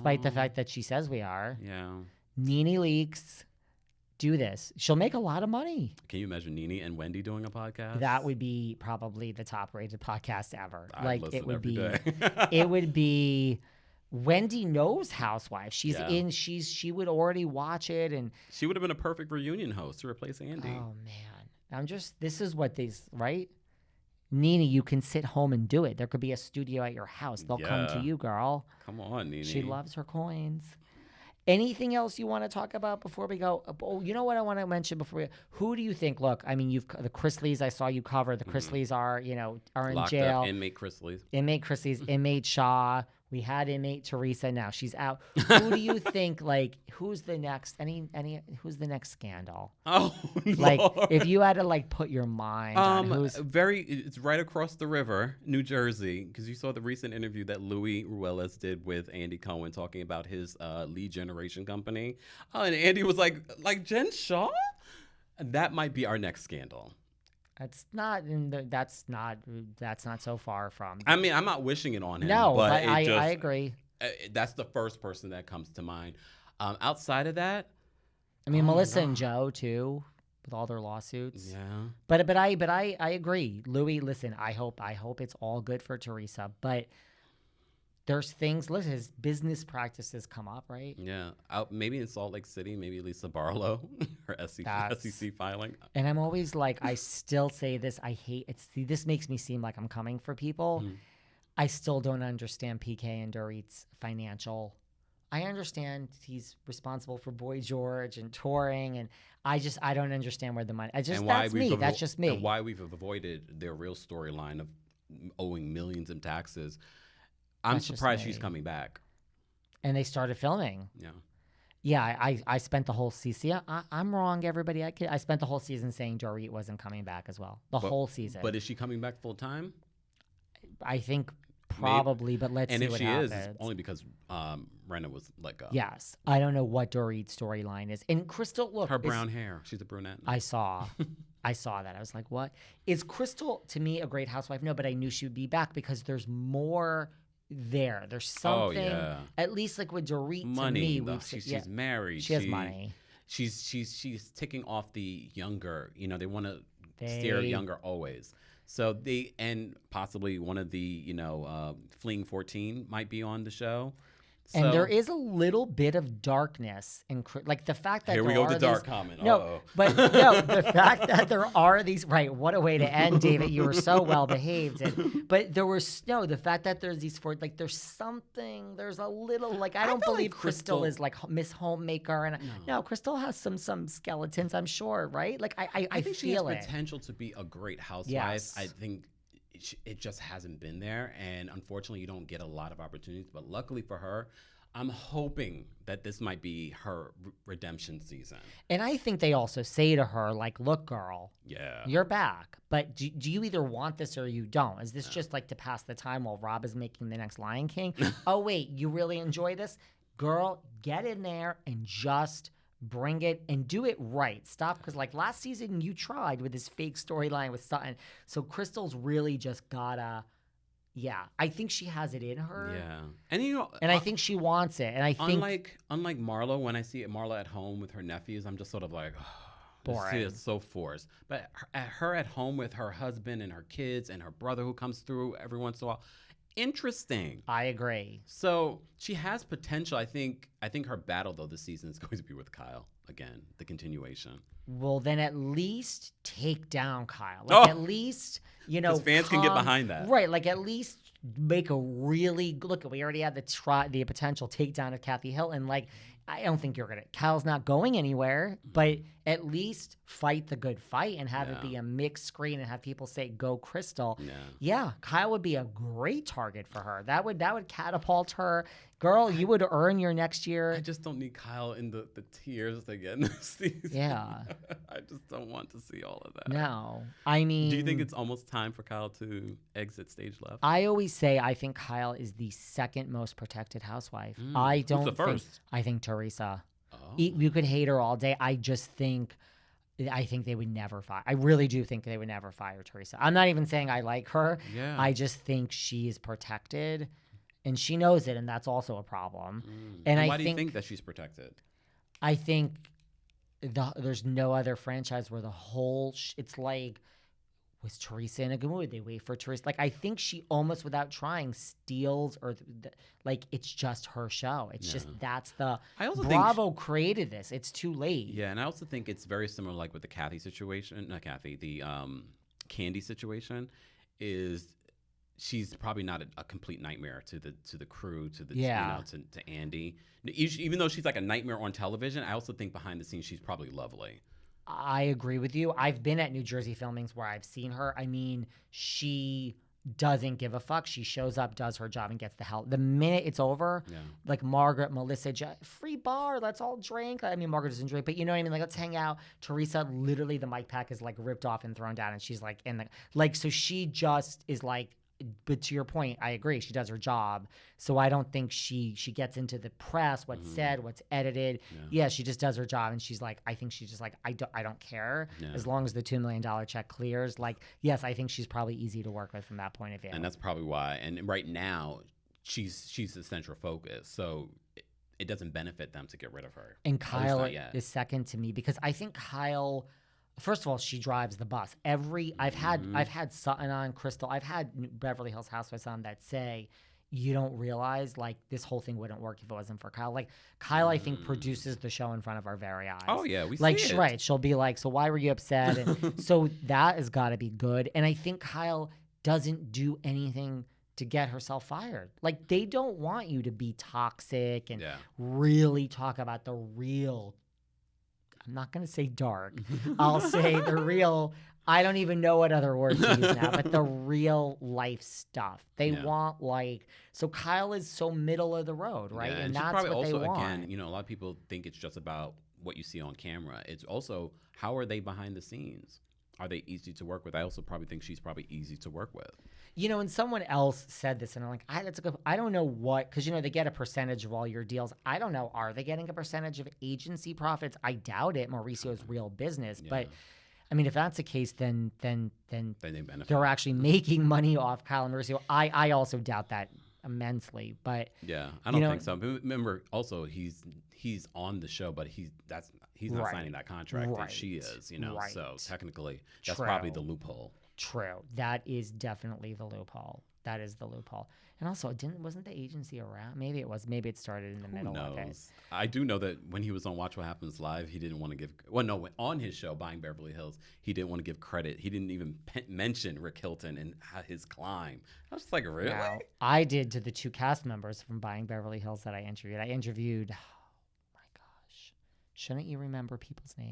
despite the fact that she says we are. Yeah. Nene Leakes, do this. She'll make a lot of money. Can you imagine Nene and Wendy doing a podcast? That would be probably the top-rated podcast ever. I'd listen every day. It would be. Wendy knows Housewives. She's Yeah. in. She would already watch it, and She would have been a perfect reunion host to replace Andy. oh man, this is what these right. Nene, you can sit home and do it. There could be a studio at your house. They'll come to Yeah. you, girl. Come on, Nene. She loves her coins. Anything else you want to talk about before we go? Oh, you know what I want to mention before we. Who do you think? Look, I mean, the Chrisleys. I saw you cover. The Chrisleys are in Locked jail. up inmate Chrisleys. Inmate Chrisleys. Inmate Shah. We had inmate Teresa. Now she's out. Who do you think? Like, who's the next? Who's the next scandal? Oh, Like, Lord. if you had to like put your mind on who's. It's right across the river, New Jersey, because you saw the recent interview that Louis Ruelas did with Andy Cohen talking about his lead generation company. Oh, and Andy was like Jen Shah? That might be our next scandal. That's not so far from. I mean, I'm not wishing it on him. No, but I just, agree. That's the first person that comes to mind. Outside of that, I mean, oh my Melissa and God. Joe too, with all their lawsuits. Yeah. But I agree, Louis. Listen, I hope it's all good for Teresa, but there's things. Listen, his business practices come up, right? Yeah. Maybe in Salt Lake City, maybe Lisa Barlow, her SEC filing. And I'm always like, I still say this. I hate it. See, this makes me seem like I'm coming for people. I still don't understand PK and Dorit's financial. I understand he's responsible for Boy George and touring, and I don't understand where the money. That's me. That's just me. And why we've avoided their real storyline of owing millions in taxes. I'm That's just surprised me. she's coming back. And they started filming. Yeah. Yeah, I spent the whole season. I'm wrong, everybody. I spent the whole season saying Dorit wasn't coming back as well. Whole season. But is she coming back full time? I think probably, but let's and see if what she happens. is, it's only because Renna was like Yes. I don't know what Dorit's storyline is. And Crystal, look. her brown hair. She's a brunette. I saw that. I was like, what? Is Crystal, to me, a great housewife? No, but I knew she would be back because there's more there. There's something, at least like with Dorit, money, to me. she's married. She has money. She's ticking off the younger. You know, they want to steer younger always. So and possibly one of the Fleeing 14 might be on the show. And there is a little bit of darkness in like the fact that here we there go with the are dark these, comment. No, but no, the fact that there are these what a way to end, David. You were so well behaved, but there was the fact that there's these there's something. There's a little I don't believe like Crystal is like Miss Homemaker, and no, Crystal has some skeletons, I'm sure, right? Like I think she feel has it. potential to be a great housewife. Yes. I think it just hasn't been there, and unfortunately you don't get a lot of opportunities, but luckily for her, I'm hoping that this might be her redemption season. And I think they also say to her, look, girl, you're back, but do you either want this or you don't? Is this just to pass the time while Rob is making the next Lion King? Oh wait, you really enjoy this? Girl, get in there and just bring it and do it right. Stop, because last season you tried with this fake storyline with Sutton. So Crystal's really just gotta, I think she has it in her. Yeah, and and I think she wants it. And I think unlike Marlo, when I see Marlo at home with her nephews, I'm just sort of like, boring. It's so forced. But her at home with her husband and her kids and her brother who comes through every once in a while. Interesting. I agree. So she has potential. I think her battle though this season is going to be with Kyle again, the continuation. Well, then at least take down Kyle. At least because fans can get behind that, right? At least make a really look. We already had the potential takedown of Kathy Hilton. I don't think Kyle's not going anywhere, but at least fight the good fight and have it be a mixed screen and have people say, go Crystal. Yeah, Kyle would be a great target for her. That would catapult her. Girl, you would earn your next year. I just don't need Kyle in the tears again this season. Yeah. I just don't want to see all of that. No. I mean, do you think it's almost time for Kyle to exit stage left? I always say I think Kyle is the second most protected housewife. I don't Who's the first? I think Teresa. Oh. You could hate her all day. I think they would never fire. I really do think they would never fire Teresa. I'm not even saying I like her. Yeah. I just think she is protected. and she knows it, and that's also a problem. And why do you think that she's protected? I think there's no other franchise where the whole it's like, was Teresa in a good mood? They wait for Teresa. Like, I think she almost, without trying, steals like, it's just her show. It's just, that's the, Bravo created this. It's too late. Yeah, and I also think it's very similar, like, with the Kathy situation. Not Kathy, the Candy situation is she's probably not a complete nightmare to the crew, to the to Andy. Even though she's like a nightmare on television, I also think behind the scenes she's probably lovely. I agree with you. I've been at New Jersey filmings where I've seen her. I mean, she doesn't give a fuck. She shows up, does her job, and gets the hell. The minute it's over, like Margaret, Melissa, free bar, let's all drink. I mean, Margaret doesn't drink, but you know what I mean? Like, let's hang out. Teresa, literally the mic pack is like ripped off and thrown down, and she's like in the, like, so she just is like, but to your point, I agree. She does her job. So I don't think she gets into the press, what's said, what's edited. Yeah, she just does her job. And she's like, I think she's just like, I don't care. As long as the $2 million check clears. Like, yes, I think she's probably easy to work with from that point of view. And that's probably why. And right now, she's the central focus. So it doesn't benefit them to get rid of her. And Kyle is second to me because I think Kyle... First of all, she drives the bus. I've had Sutton on, Crystal. I've had Beverly Hills Housewives on that say, you don't realize like this whole thing wouldn't work if it wasn't for Kyle. Like Kyle, I think produces the show in front of our very eyes. Oh yeah, we like see it. Right. She'll be like, so why were you upset? And so that has got to be good. And I think Kyle doesn't do anything to get herself fired. Like they don't want you to be toxic and really talk about the real. I'm not going to say dark. I'll say the real, I don't even know what other word to use now, but the real life stuff. They want like, so Kyle is so middle of the road, right? Yeah, and that's what also, they want. Again, you know, a lot of people think it's just about what you see on camera. It's also, how are they behind the scenes? Are they easy to work with? I also probably think she's probably easy to work with. You know, and someone else said this, and I'm like, I don't know what, because, you know, they get a percentage of all your deals. I don't know. Are they getting a percentage of agency profits? I doubt it. Mauricio's real business. But, I mean, if that's the case, then they benefit. They're actually making money off Kyle and Mauricio. I also doubt that immensely. But yeah, I don't think so. But remember, also, he's on the show, but he's not signing that contract, and she is, you know. So technically, that's probably the loophole. True. That is definitely the loophole. That is the loophole. And also, wasn't the agency around? Maybe it was. Maybe it started in the middle of it. I do know that when he was on Watch What Happens Live, he didn't want to give. Well, no, on his show, Buying Beverly Hills, he didn't want to give credit. He didn't even mention Rick Hilton and his climb. I was just like, really? Now, I did to the two cast members from Buying Beverly Hills that I interviewed. Oh my gosh, shouldn't you remember people's names?